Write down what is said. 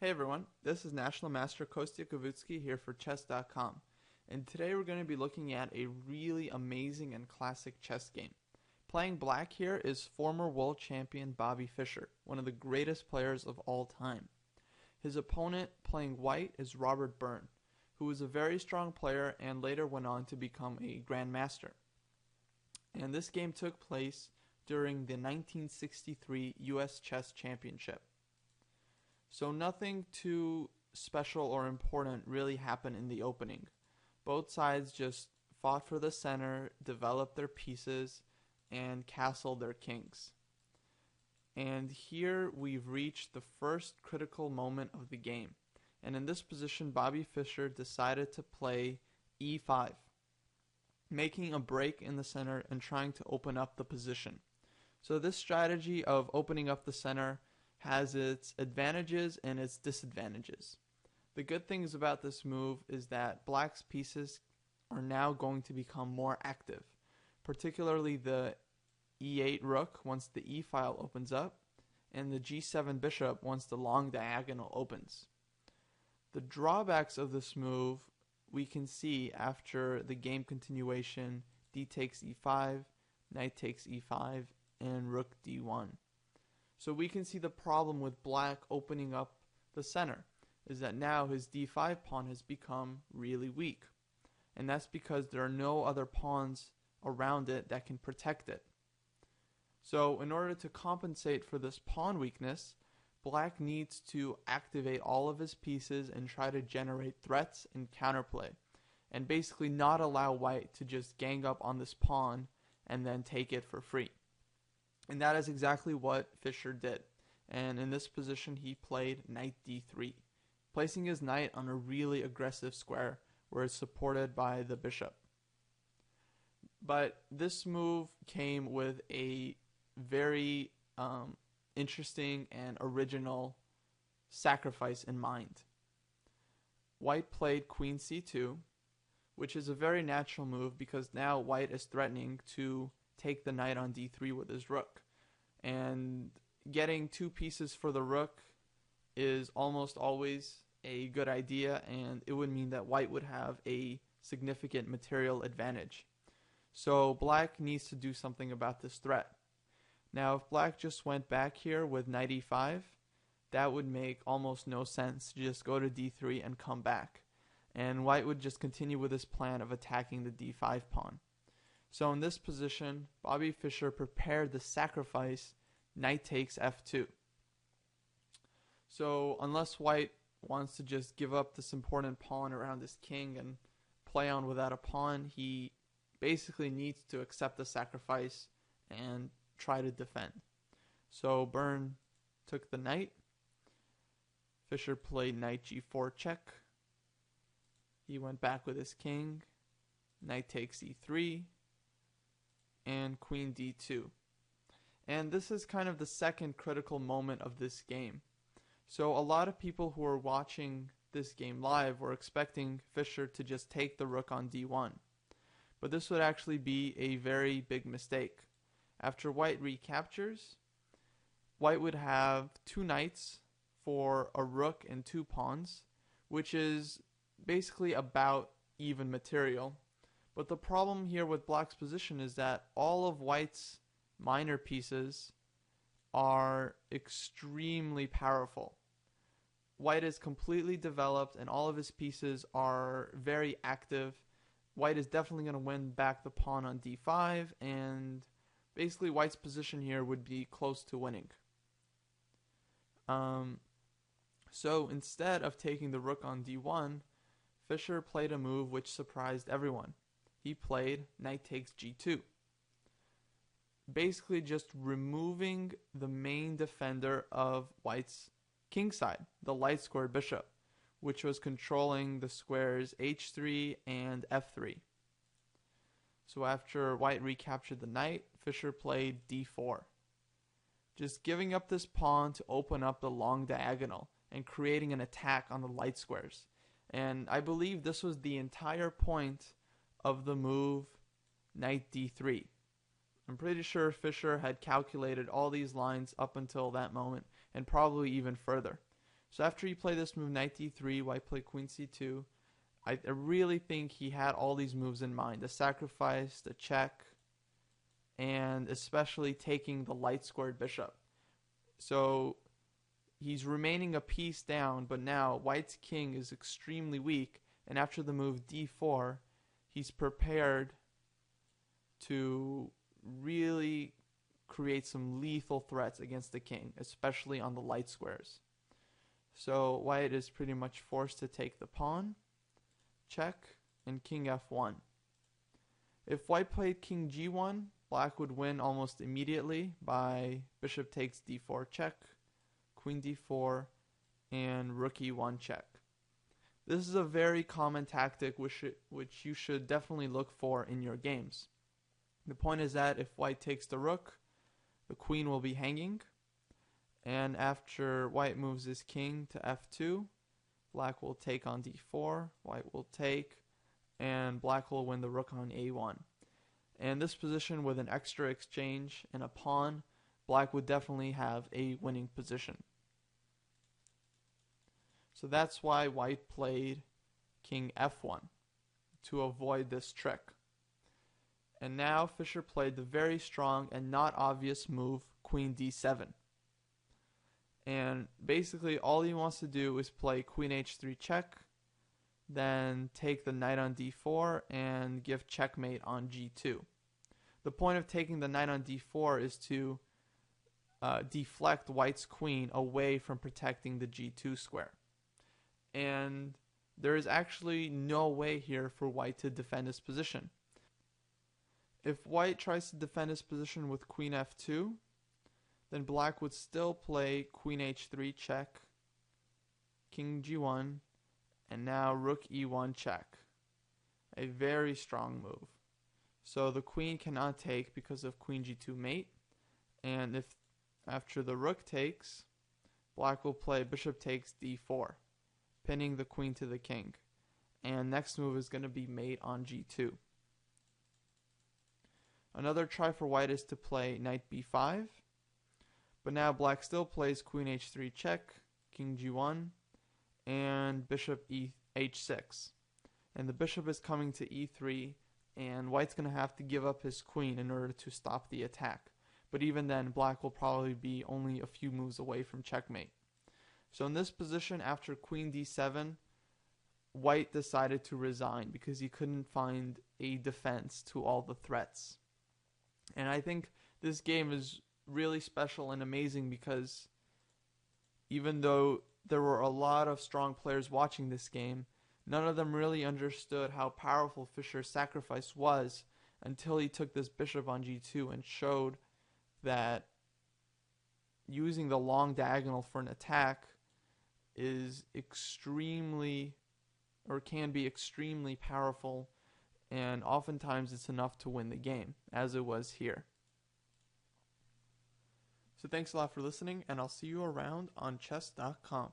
Hey everyone, this is National Master Kostya Kavutskiy here for Chess.com, and today we're going to be looking at a really amazing and classic chess game. Playing black here is former world champion Bobby Fischer, one of the greatest players of all time. His opponent playing white is Robert Byrne, who was a very strong player and later went on to become a grandmaster. And this game took place during the 1963 US Chess Championship. So nothing too special or important really happened in the opening. Both sides just fought for the center, developed their pieces, and castled their kings. And here we've reached the first critical moment of the game. And in this position, Bobby Fischer decided to play e5, making a break in the center and trying to open up the position. So this strategy of opening up the center has its advantages and its disadvantages. The good things about this move is that black's pieces are now going to become more active, particularly the e8 rook once the e file opens up, and the g7 bishop once the long diagonal opens. The drawbacks of this move we can see after the game continuation: d takes e5, knight takes e5, and rook d1. So we can see the problem with black opening up the center is that now his d5 pawn has become really weak. And that's because there are no other pawns around it that can protect it. So in order to compensate for this pawn weakness, black needs to activate all of his pieces and try to generate threats and counterplay, and basically not allow white to just gang up on this pawn and then take it for free. And that is exactly what Fischer did. And in this position, he played knight d3, placing his knight on a really aggressive square where it's supported by the bishop. But this move came with a very interesting and original sacrifice in mind. White played queen c2, which is a very natural move because now white is threatening to take the knight on d3 with his rook. And getting two pieces for the rook is almost always a good idea, and it would mean that white would have a significant material advantage. So black needs to do something about this threat. Now if black just went back here with knight e5, that would make almost no sense to just go to d3 and come back. And white would just continue with his plan of attacking the d5 pawn. So in this position, Bobby Fischer prepared the sacrifice knight takes f2. So unless white wants to just give up this important pawn around his king and play on without a pawn, he basically needs to accept the sacrifice and try to defend. So Byrne took the knight. Fischer played knight g4 check. He went back with his king. Knight takes e3. And queen d2. And this is kind of the second critical moment of this game. So a lot of people who are watching this game live were expecting Fischer to just take the rook on d1. But this would actually be a very big mistake. After white recaptures, white would have two knights for a rook and two pawns, which is basically about even material. But the problem here with black's position is that all of white's minor pieces are extremely powerful. White is completely developed and all of his pieces are very active. White is definitely going to win back the pawn on d5, and basically white's position here would be close to winning. So instead of taking the rook on d1, Fischer played a move which surprised everyone. He played knight takes g2. Basically just removing the main defender of white's king side, the light squared bishop, which was controlling the squares h3 and f3. So after white recaptured the knight, Fischer played d4. Just giving up this pawn to open up the long diagonal and creating an attack on the light squares. And I believe this was the entire point of the move knight d3. I'm pretty sure Fischer had calculated all these lines up until that moment and probably even further. So after he played this move, knight d3, white played queen c2. I really think he had all these moves in mind. The sacrifice, the check, and especially taking the light squared bishop. So he's remaining a piece down, but now white's king is extremely weak, and after the move d4, he's prepared to really create some lethal threats against the king, especially on the light squares. So white is pretty much forced to take the pawn, check, and king f1. If white played king g1, black would win almost immediately by bishop takes d4 check, queen d4, and rook e1 check. This is a very common tactic which you should definitely look for in your games. The point is that if white takes the rook, the queen will be hanging, and after white moves his king to f2, black will take on d4, white will take, and black will win the rook on a1. And this position with an extra exchange and a pawn, black would definitely have a winning position. So that's why white played king f1 to avoid this trick. And now Fischer played the very strong and not obvious move queen d7. And basically all he wants to do is play queen h3 check, then take the knight on d4 and give checkmate on g2. The point of taking the knight on d4 is to deflect white's queen away from protecting the g2 square. And there is actually no way here for white to defend his position. If white tries to defend his position with queen f2, then black would still play queen h3 check, king g1, and now rook e1 check. A very strong move. So the queen cannot take because of queen g2 mate, and if after the rook takes, black will play bishop takes d4, pinning the queen to the king. And next move is going to be mate on g2. Another try for white is to play knight b5, but now black still plays queen h3 check, king g1, and bishop h6. And the bishop is coming to e3, and white's going to have to give up his queen in order to stop the attack. But even then, black will probably be only a few moves away from checkmate. So in this position, after queen d7, white decided to resign because he couldn't find a defense to all the threats. And I think this game is really special and amazing because even though there were a lot of strong players watching this game, none of them really understood how powerful Fischer's sacrifice was until he took this bishop on g2 and showed that using the long diagonal for an attack is extremely, or can be extremely powerful, and oftentimes it's enough to win the game, as it was here. So thanks a lot for listening, and I'll see you around on Chess.com.